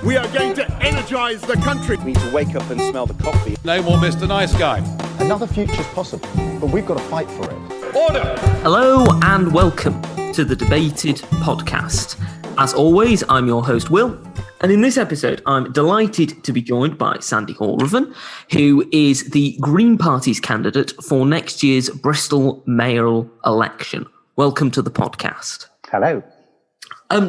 We are going to energise the country. We need to wake up and smell the coffee. No more Mr. Nice Guy. Another future's possible, but we've got to fight for it. Order! Hello and welcome to the Debated podcast. As always, I'm your host, Will. And in this episode, I'm delighted to be joined by Sandy Hore-Ruthven, who is the Green Party's candidate for next year's Bristol Mayoral Election. Welcome to the podcast. Hello.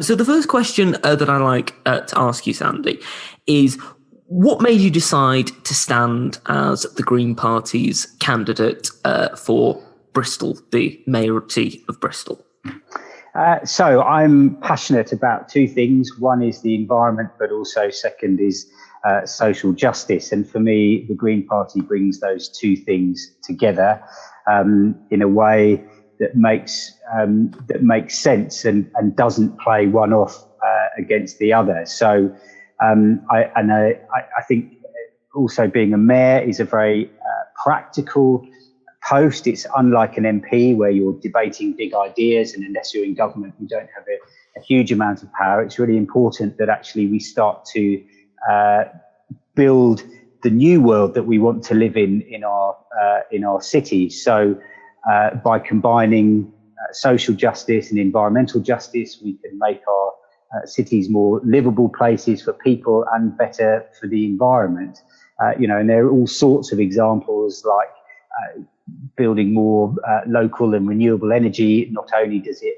So the first question that I like to ask you, Sandy, is what made you decide to stand as the Green Party's candidate for Bristol, the mayoralty of Bristol? So I'm passionate about two things. One is the environment, but also second is social justice. And for me, the Green Party brings those two things together in a way that makes sense and doesn't play one off against the other. So I think also being a mayor is a very practical post. It's unlike an MP where you're debating big ideas, and unless you're in government, you don't have a huge amount of power. It's really important that actually we start to build the new world that we want to live in our cities. So by combining social justice and environmental justice, we can make our cities more livable places for people and better for the environment. And there are all sorts of examples like building more local and renewable energy. Not only does it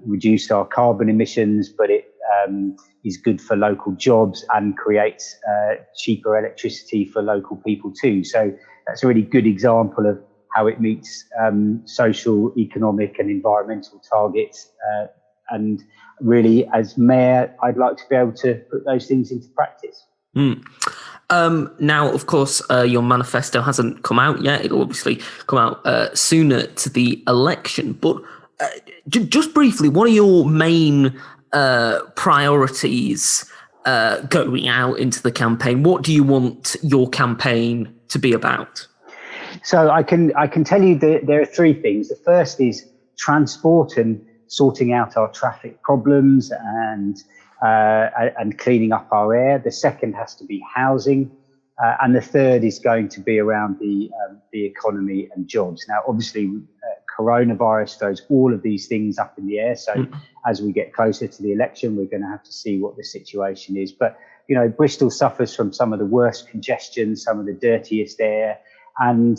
reduce our carbon emissions, but it is good for local jobs and creates cheaper electricity for local people too. So that's a really good example of how it meets social, economic and environmental targets. And really, as mayor, I'd like to be able to put those things into practice. Now, of course, your manifesto hasn't come out yet. It'll obviously come out sooner to the election. But just briefly, what are your main priorities going out into the campaign? What do you want your campaign to be about? So I can tell you that there are three things. The first is transport and sorting out our traffic problems and cleaning up our air. The second has to be housing, and the third is going to be around the economy and jobs. Now, obviously, coronavirus throws all of these things up in the air. So as we get closer to the election, we're going to have to see what the situation is. But Bristol suffers from some of the worst congestion, some of the dirtiest air, and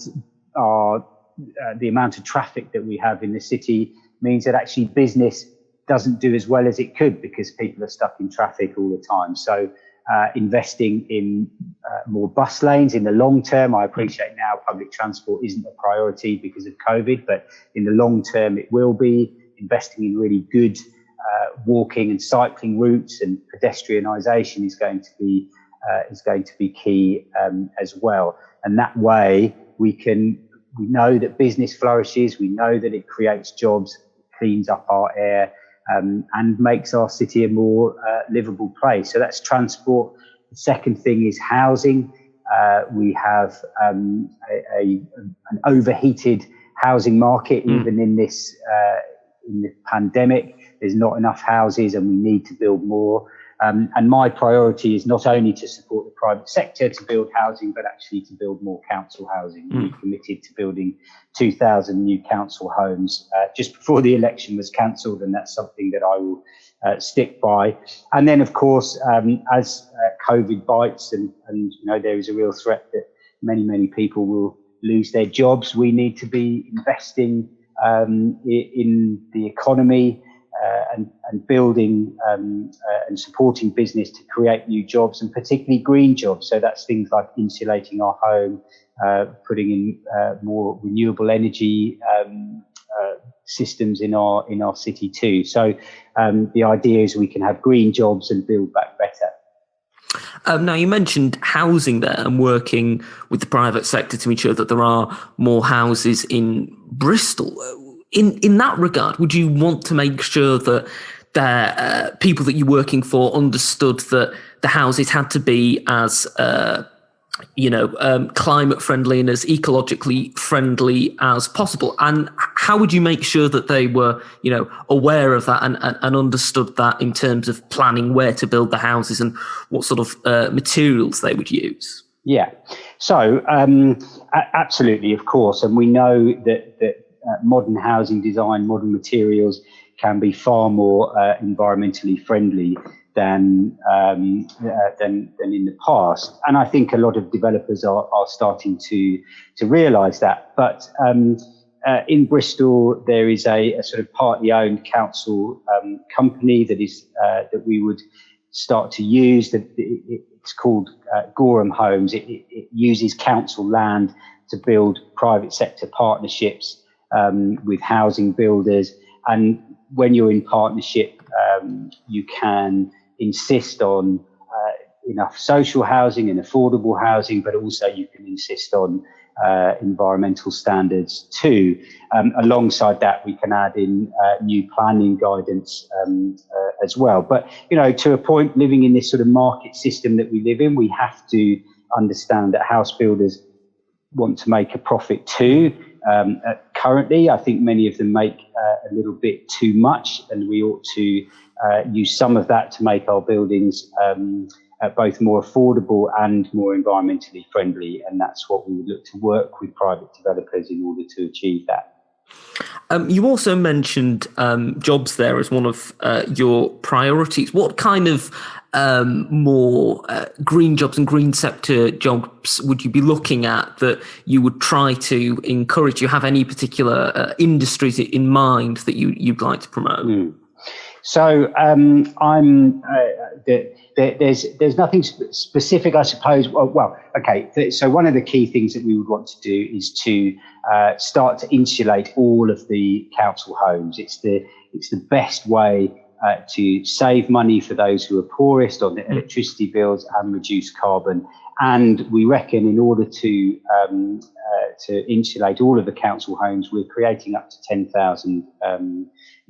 the amount of traffic that we have in the city means that actually business doesn't do as well as it could because people are stuck in traffic all the time. So investing in more bus lanes in the long term. I appreciate now public transport isn't a priority because of COVID, but in the long term it will be. Investing in really good walking and cycling routes and pedestrianisation is going to be key as well. And that way we know that business flourishes, we know that it creates jobs, cleans up our air, and makes our city a more livable place. So that's transport. The second thing is housing. We have an overheated housing market, even in the pandemic. There's not enough houses and we need to build more. And my priority is not only to support the private sector to build housing, but actually to build more council housing. We committed to building 2,000 new council homes just before the election was cancelled, and that's something that I will stick by. And then, of course, as COVID bites and there is a real threat that many people will lose their jobs, we need to be investing in the economy, and building and supporting business to create new jobs, and particularly green jobs. So that's things like insulating our home, putting in more renewable energy systems in our city too. So the idea is we can have green jobs and build back better. Now, you mentioned housing there and working with the private sector to ensure that there are more houses in Bristol. In that regard, would you want to make sure that the people that you're working for understood that the houses had to be as climate friendly and as ecologically friendly as possible. And how would you make sure that they were, aware of that and understood that in terms of planning where to build the houses and what sort of materials they would use? Yeah, so absolutely, of course. And we know that modern housing design, modern materials can be far more environmentally friendly than in the past, and I think a lot of developers are starting to realise that. But in Bristol, there is a sort of partly owned council company that we would start to use. It's called Gorham Homes. It uses council land to build private sector partnerships with housing builders, and when you're in partnership, you can insist on enough social housing and affordable housing, but also you can insist on environmental standards too. Alongside that, we can add in new planning guidance as well. But, to a point, living in this sort of market system that we live in, we have to understand that house builders want to make a profit too. Currently, I think many of them make a little bit too much, and we ought to use some of that to make our buildings both more affordable and more environmentally friendly. And that's what we would look to work with private developers in order to achieve that. You also mentioned jobs there as one of your priorities. What kind of more green jobs and green sector jobs would you be looking at that you would try to encourage? Do you have any particular industries in mind that you'd like to promote? So there's nothing specific, I suppose. So one of the key things that we would want to do is to start to insulate all of the council homes. It's the best way to save money for those who are poorest on the electricity bills and reduce carbon. And we reckon in order to insulate all of the council homes, we're creating up to 10,000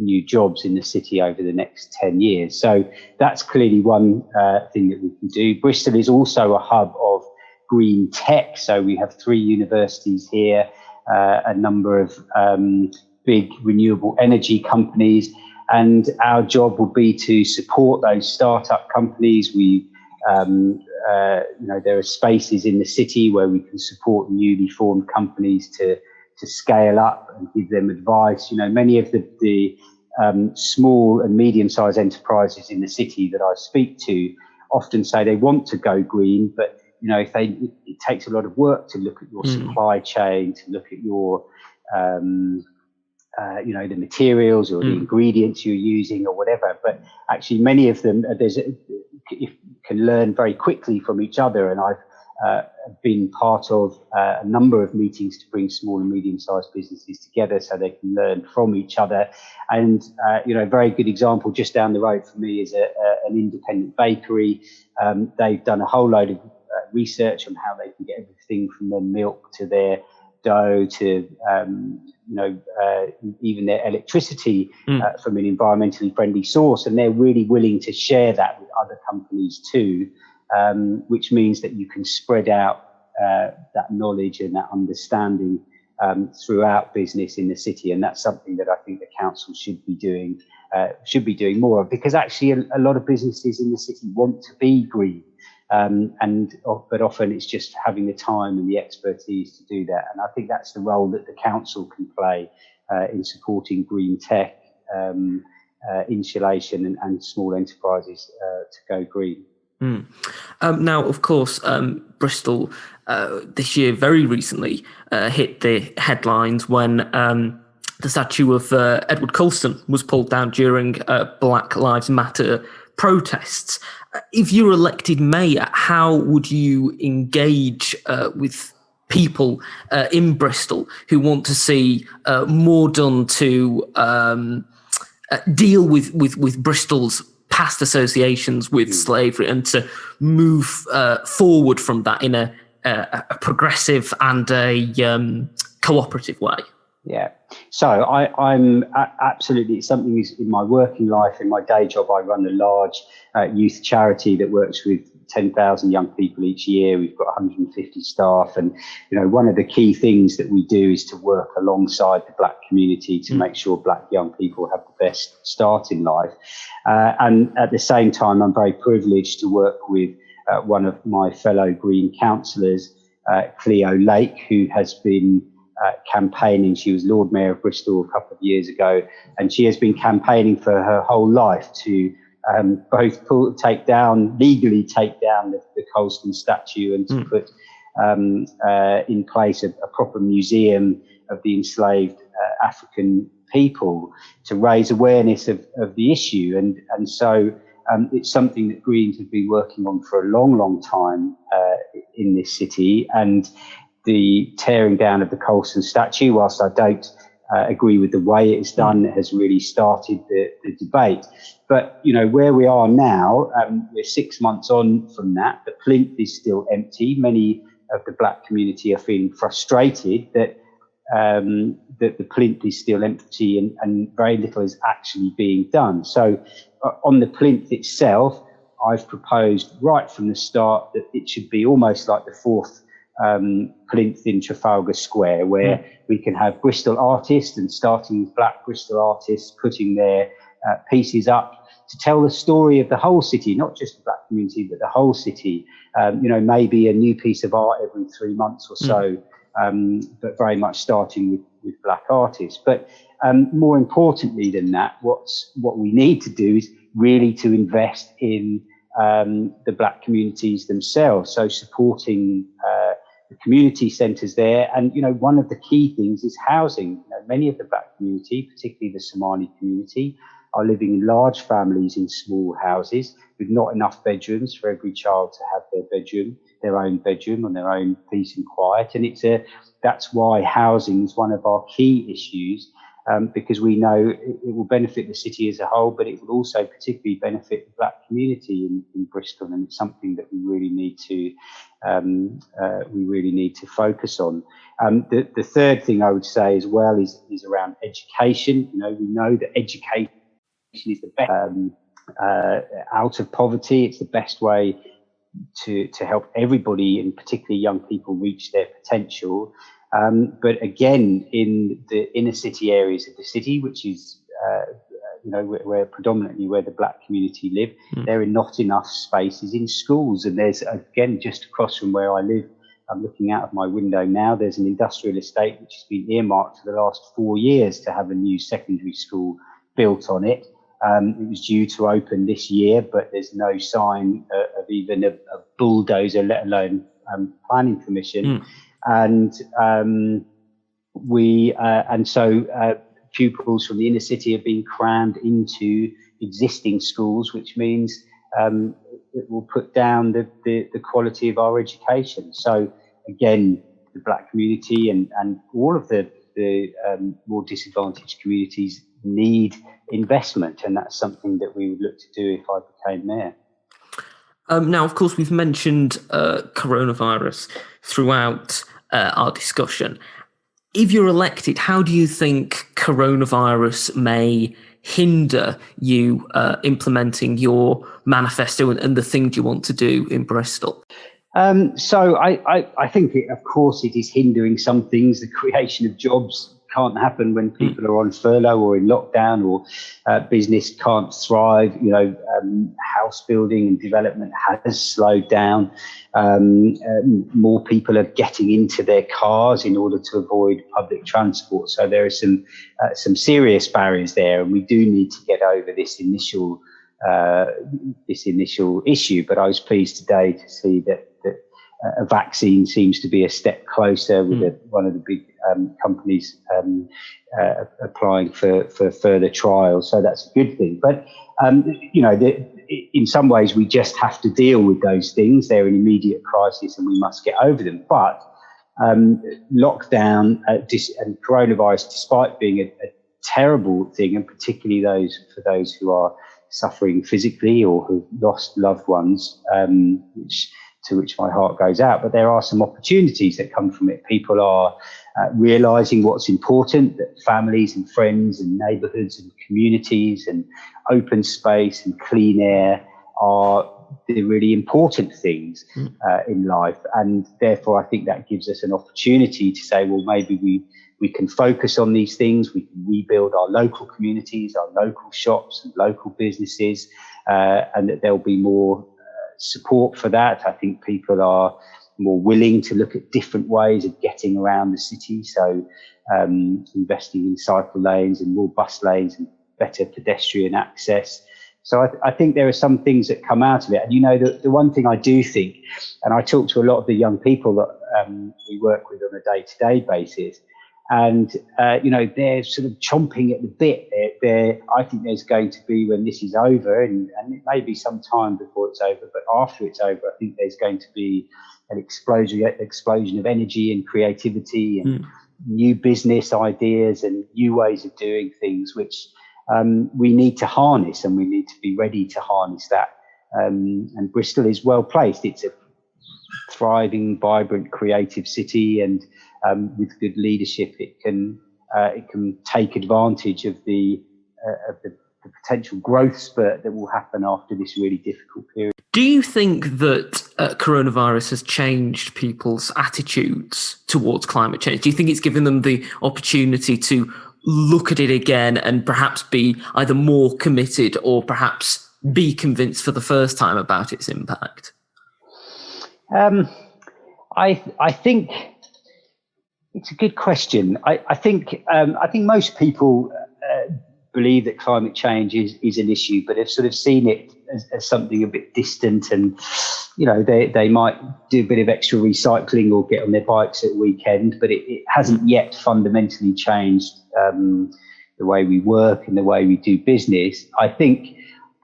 new jobs in the city over the next 10 years. So that's clearly one thing that we can do. Bristol is also a hub of green tech. So we have 3 universities here, a number of big renewable energy companies. And our job will be to support those startup companies. There are spaces in the city where we can support newly formed companies to scale up and give them advice. Many of the small and medium-sized enterprises in the city that I speak to often say they want to go green, but it takes a lot of work to look at your supply chain, to look at your the materials or the ingredients you're using or whatever. But actually, many of them can learn very quickly from each other. And I've been part of a number of meetings to bring small and medium-sized businesses together so they can learn from each other. And a very good example just down the road for me is an independent bakery. They've done a whole load of research on how they can get everything from their milk to their dough to even their electricity from an environmentally friendly source, and they're really willing to share that with other companies too, which means that you can spread out that knowledge and that understanding throughout business in the city, and that's something that I think the council should be doing more of, because actually a lot of businesses in the city want to be green. But often it's just having the time and the expertise to do that. And I think that's the role that the council can play in supporting green tech, insulation and small enterprises to go green. Now, of course, Bristol this year very recently hit the headlines when the statue of Edward Colston was pulled down during Black Lives Matter protests. If you're elected mayor, how would you engage with people in Bristol who want to see more done to deal with Bristol's past associations with slavery and to move forward from that in a progressive and a cooperative way? Yeah. So I'm absolutely, it's something in my working life, in my day job, I run a large youth charity that works with 10,000 young people each year. We've got 150 staff. And, one of the key things that we do is to work alongside the Black community to make sure Black young people have the best start in life. And at the same time, I'm very privileged to work with one of my fellow Green councillors, Cleo Lake, who has been campaigning. She was Lord Mayor of Bristol a couple of years ago, and she has been campaigning for her whole life to both legally take down the Colston statue and to put in place a proper museum of the enslaved African people, to raise awareness of the issue. And so it's something that Greens have been working on for a long, long time in this city. And the tearing down of the Colston statue, whilst I don't agree with the way it's done, has really started the debate. But, where we are now, we're 6 months on from that. The plinth is still empty. Many of the Black community are feeling frustrated that the plinth is still empty and very little is actually being done. So on the plinth itself, I've proposed right from the start that it should be almost like the fourth plinth in Trafalgar Square, where we can have Bristol artists, and starting with Black Bristol artists, putting their pieces up to tell the story of the whole city, not just the Black community, but the whole city. Maybe a new piece of art every 3 months or so, but very much starting with Black artists. But more importantly than that, what we need to do is really to invest in the Black communities themselves. So supporting the community centres there. And, one of the key things is housing. Many of the Black community, particularly the Somali community, are living in large families in small houses with not enough bedrooms for every child to have their own bedroom and their own peace and quiet. And that's why housing is one of our key issues, because we know it will benefit the city as a whole, but it will also particularly benefit the Black community in Bristol, and it's something that we really need to focus on. The third thing I would say as well is around education. We know that education is the best out of poverty. It's the best way to help everybody, and particularly young people, reach their potential. But again, in the inner city areas of the city, which is where predominantly where the Black community live, there are not enough spaces in schools. And there's, again, just across from where I live, I'm looking out of my window now, there's an industrial estate which has been earmarked for the last 4 years to have a new secondary school built on it. It was due to open this year, but there's no sign of even a bulldozer, let alone planning permission. And so pupils from the inner city are being crammed into existing schools, which means it will put down the quality of our education. So again, the Black community and all of the more disadvantaged communities need investment, and that's something that we would look to do if I became mayor. Now, of course, we've mentioned coronavirus throughout our discussion. If you're elected, how do you think coronavirus may hinder you implementing your manifesto and the things you want to do in Bristol? So I think, of course, it is hindering some things. The creation of jobs can't happen when people are on furlough or in lockdown, or business can't thrive. House building and development has slowed down. More people are getting into their cars in order to avoid public transport. So there are some serious barriers there, and we do need to get over this initial issue. But I was pleased today to see that a vaccine seems to be a step closer, with one of the big companies applying for further trials. So that's a good thing. But, in some ways, we just have to deal with those things. They're an immediate crisis and we must get over them. But lockdown and coronavirus, despite being a terrible thing, and particularly for those who are suffering physically or who've lost loved ones, to which my heart goes out. But there are some opportunities that come from it. People are realising what's important, that families and friends and neighbourhoods and communities and open space and clean air are the really important things in life. And therefore, I think that gives us an opportunity to say, well, maybe we can focus on these things. We can rebuild our local communities, our local shops and local businesses, and that there'll be more support for that. I think people are more willing to look at different ways of getting around the city. So investing in cycle lanes and more bus lanes and better pedestrian access. So I think there are some things that come out of it. And, you know, the one thing I do think, and I talk to a lot of the young people that we work with on a day-to-day basis, and, you know, they're sort of chomping at the bit. I think there's going to be, when this is over, and it may be some time before it's over, but after it's over, I think there's going to be an explosion of energy and creativity and new business ideas and new ways of doing things, which we need to harness, and we need to be ready to harness that. And Bristol is well placed. It's a thriving, vibrant, creative city, and with good leadership, it can take advantage of the potential growth spurt that will happen after this really difficult period. Do you think that coronavirus has changed people's attitudes towards climate change? Do you think it's given them the opportunity to look at it again and perhaps be either more committed or perhaps be convinced for the first time about its impact? I think it's a good question. I think most people believe that climate change is an issue, but have sort of seen it as something a bit distant, and you know, they might do a bit of extra recycling or get on their bikes at the weekend, but it hasn't yet fundamentally changed the way we work and the way we do business. I think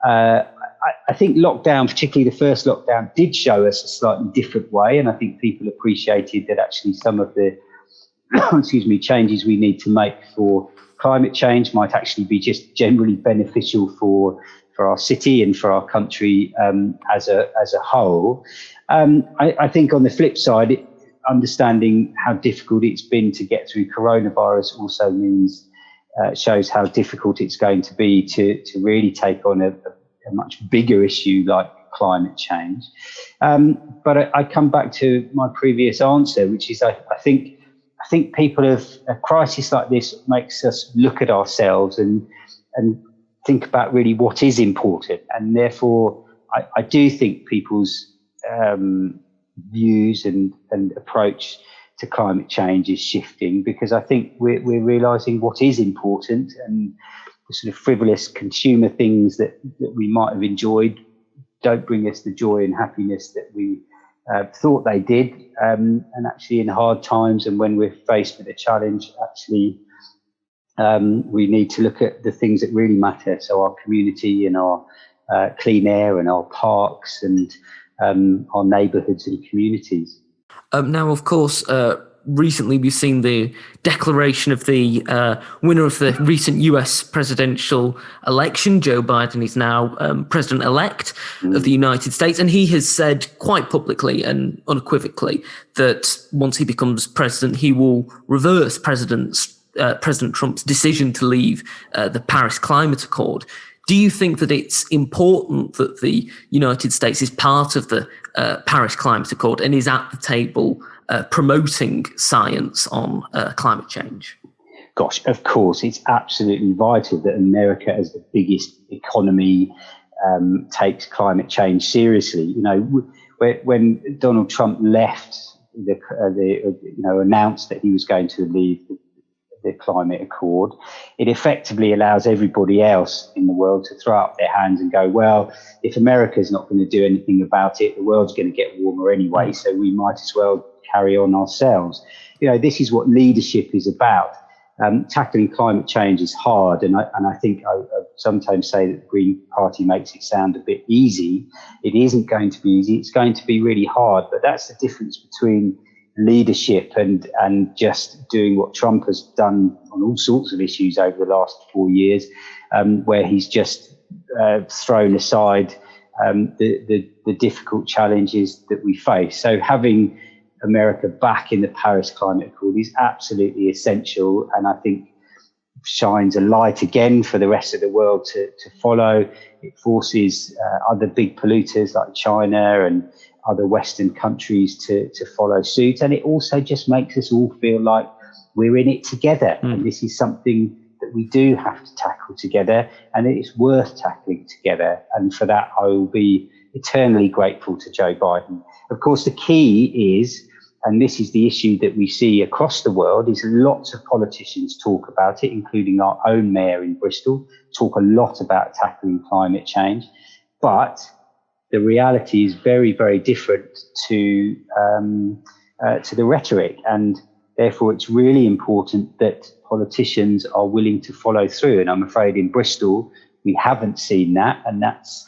lockdown, particularly the first lockdown, did show us a slightly different way, and I think people appreciated that actually some of the changes we need to make for climate change might actually be just generally beneficial for our city and for our country as a whole. I think on the flip side, understanding how difficult it's been to get through coronavirus also shows how difficult it's going to be to really take on a much bigger issue like climate change. But I come back to my previous answer, which is I think people a crisis like this makes us look at ourselves and think about really what is important. And therefore, I do think people's views and approach to climate change is shifting, because I think we're realising what is important, and the sort of frivolous consumer things that we might have enjoyed don't bring us the joy and happiness that we thought they did. And actually in hard times, and when we're faced with a challenge, actually we need to look at the things that really matter. So our community and our clean air and our parks and our neighbourhoods and communities. Now, of course, recently we've seen the declaration of the winner of the recent US presidential election. Joe Biden is now president-elect of the United States, and he has said quite publicly and unequivocally that once he becomes president, he will reverse President Trump's decision to leave the Paris Climate Accord. Do you think that it's important that the United States is part of the Paris Climate Accord and is at the table promoting science on climate change? Gosh, of course, it's absolutely vital that America, as the biggest economy, takes climate change seriously. You know, when Donald Trump left, announced that he was going to leave the climate accord, it effectively allows everybody else in the world to throw up their hands and go, well, if America's not going to do anything about it, the world's going to get warmer anyway, so we might as well carry on ourselves. You know, this is what leadership is about. Tackling climate change is hard, and I think I sometimes say that the Green Party makes it sound a bit easy. It isn't going to be easy. It's going to be really hard, but that's the difference between leadership and just doing what Trump has done on all sorts of issues over the last 4 years, where he's just thrown aside the difficult challenges that we face. So having America back in the Paris Climate Accord is absolutely essential, and I think shines a light again for the rest of the world to follow. It forces other big polluters like China and other Western countries to follow suit. And it also just makes us all feel like we're in it together. And this is something that we do have to tackle together, and it's worth tackling together. And for that, I will be eternally grateful to Joe Biden. Of course, the key is, and this is the issue that we see across the world, is lots of politicians talk about it, including our own mayor in Bristol, talk a lot about tackling climate change. But the reality is very, very different to the rhetoric. And therefore, it's really important that politicians are willing to follow through. And I'm afraid in Bristol, we haven't seen that. And that's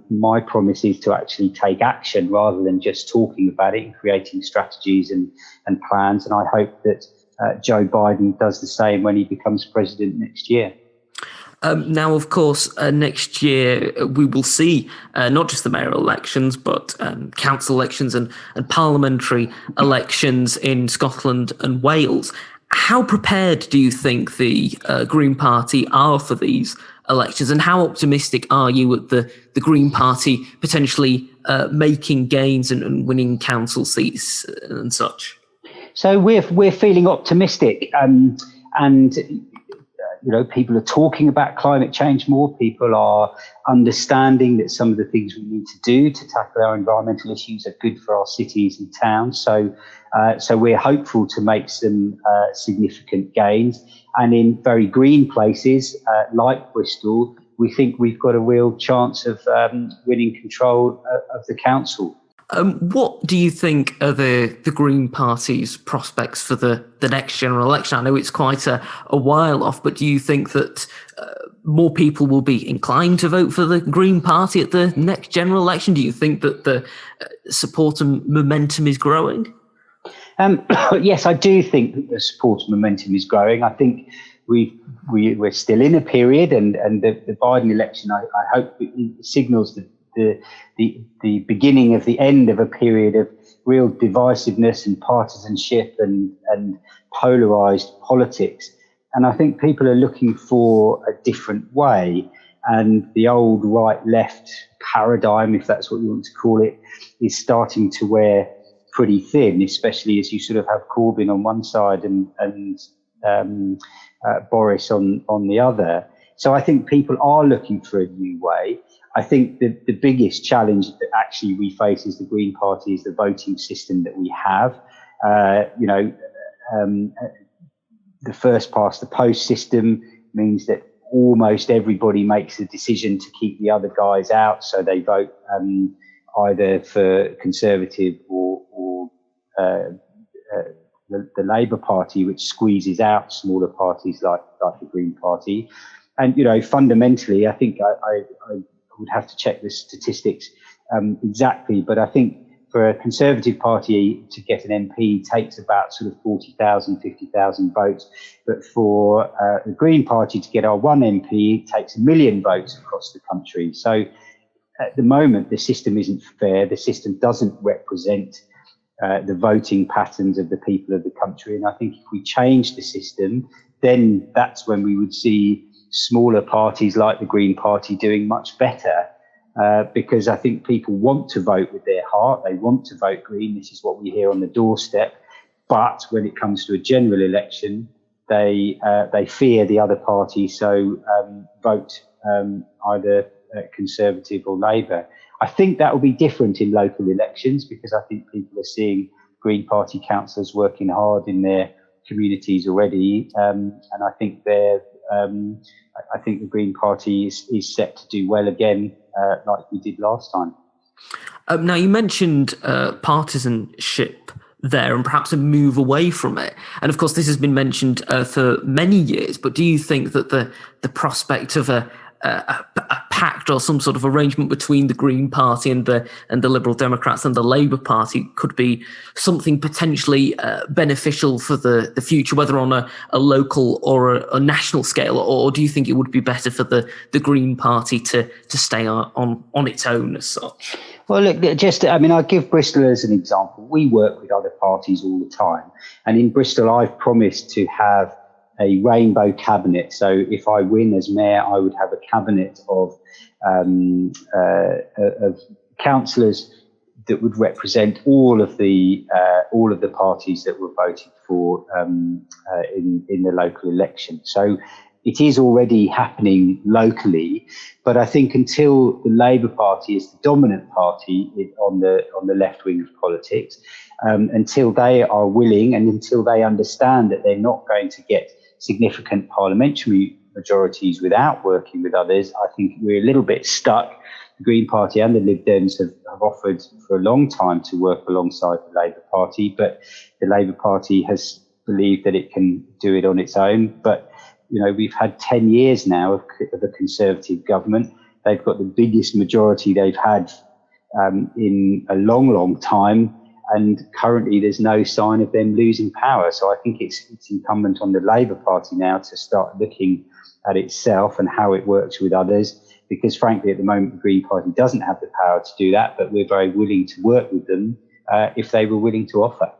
my promise is to actually take action rather than just talking about it and creating strategies and plans. And I hope that Joe Biden does the same when he becomes president next year. Now, of course, next year we will see not just the mayoral elections, but council elections and parliamentary elections in Scotland and Wales. How prepared do you think the Green Party are for these elections, and how optimistic are you at the Green Party potentially making gains and winning council seats and such? So we're feeling optimistic, and people are talking about climate change more. People are understanding that some of the things we need to do to tackle our environmental issues are good for our cities and towns. So we're hopeful to make some significant gains. And in very green places like Bristol, we think we've got a real chance of winning control of the council. What do you think are the Green Party's prospects for the next general election? I know it's quite a while off, but do you think that more people will be inclined to vote for the Green Party at the next general election? Do you think that the support and momentum is growing? Yes, I do think that the support and momentum is growing. I think we're still in a period, and the Biden election, I hope it signals the beginning of the end of a period of real divisiveness and partisanship and polarized politics. And I think people are looking for a different way. And the old right-left paradigm, if that's what you want to call it, is starting to wear pretty thin, especially as you sort of have Corbyn on one side and Boris on the other. So I think people are looking for a new way. I think that the biggest challenge that actually we face as the Green Party is the voting system that we have. The first past the post system means that almost everybody makes a decision to keep the other guys out. So they vote either for Conservative or the Labour Party, which squeezes out smaller parties like the Green Party. And, fundamentally, I think I would have to check the statistics exactly, but I think for a Conservative Party to get an MP takes about sort of 40,000, 50,000 votes. But for the Green Party to get our one MP, it takes 1 million votes across the country. So at the moment, the system isn't fair. The system doesn't represent the voting patterns of the people of the country. And I think if we change the system, then that's when we would see smaller parties like the Green Party doing much better, because I think people want to vote with their heart. They want to vote Green. This is what we hear on the doorstep. But when it comes to a general election, they fear the other party, so vote either Conservative or Labour. I think that will be different in local elections, because I think people are seeing Green Party councillors working hard in their communities already, and I think I think the Green Party is set to do well again, like we did last time. Now, you mentioned partisanship there and perhaps a move away from it. And of course, this has been mentioned for many years, but do you think that the prospect of a pact or some sort of arrangement between the Green Party and the Liberal Democrats and the Labour Party could be something potentially beneficial for the future, whether on a local or a national scale, or do you think it would be better for the Green Party to stay on its own as such? Well, look, I'll give Bristol as an example. We work with other parties all the time. And in Bristol, I've promised to have a rainbow cabinet. So if I win as mayor, I would have a cabinet of councillors that would represent all of the parties that were voted for in the local election. So it is already happening locally, but I think until the Labour Party is the dominant party on the left wing of politics, until they are willing and until they understand that they're not going to get significant parliamentary majorities without working with others, I think we're a little bit stuck. The Green Party and the Lib Dems have offered for a long time to work alongside the Labour Party, but the Labour Party has believed that it can do it on its own. But we've had 10 years now of a Conservative government. They've got the biggest majority they've had in a long, long time. And currently there's no sign of them losing power. So I think it's incumbent on the Labour Party now to start looking at itself and how it works with others. Because frankly, at the moment, the Green Party doesn't have the power to do that, but we're very willing to work with them if they were willing to offer.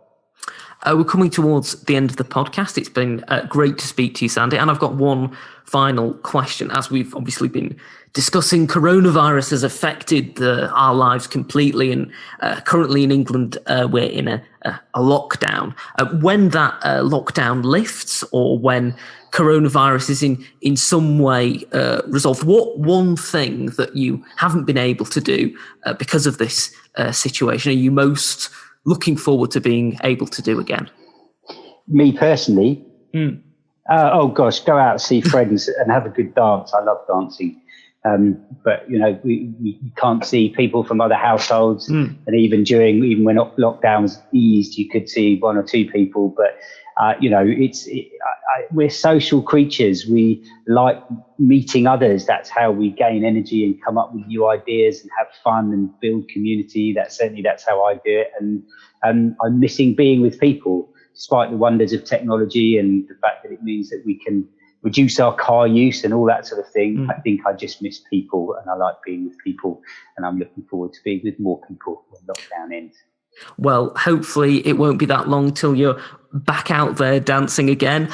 We're coming towards the end of the podcast. It's been great to speak to you, Sandy. And I've got one final question. As we've obviously been discussing, coronavirus has affected our lives completely. And currently in England, we're in a lockdown. When that lockdown lifts, or when coronavirus is in some way resolved, what one thing that you haven't been able to do because of this situation are you most looking forward to being able to do again? Me personally, oh gosh, go out, see friends and have a good dance. I love dancing. But we can't see people from other households, and even when lockdowns eased, you could see one or two people. But we're social creatures. We like meeting others. That's how we gain energy and come up with new ideas and have fun and build community. That's how I do it. And I'm missing being with people, despite the wonders of technology and the fact that it means that we can reduce our car use and all that sort of thing. I think I just miss people, and I like being with people, and I'm looking forward to being with more people when lockdown ends. Well, hopefully it won't be that long till you're back out there dancing again.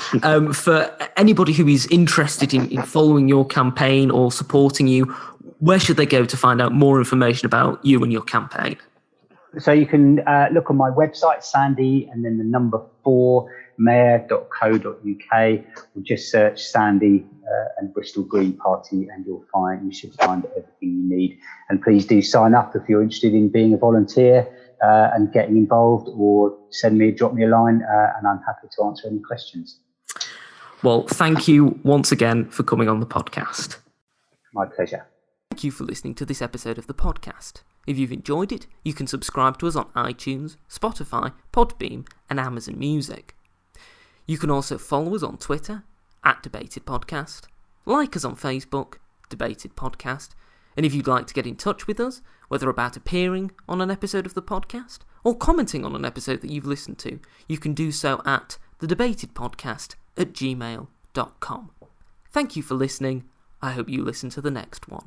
For anybody who is interested in following your campaign or supporting you, where should they go to find out more information about you and your campaign? So you can look on my website, Sandy, and then the number 4, mayor.co.uk, or just search Sandy and Bristol Green Party, and you should find everything you need. And please do sign up if you're interested in being a volunteer and getting involved, or drop me a line, and I'm happy to answer any questions. Well, thank you once again for coming on the podcast. My pleasure. Thank you for listening to this episode of the podcast. If you've enjoyed it, you can subscribe to us on iTunes, Spotify, Podbeam, and Amazon Music. You can also follow us on Twitter, @DebatedPodcast, like us on Facebook, Debated Podcast, and if you'd like to get in touch with us, whether about appearing on an episode of the podcast or commenting on an episode that you've listened to, you can do so at thedebatedpodcast@gmail.com. Thank you for listening. I hope you listen to the next one.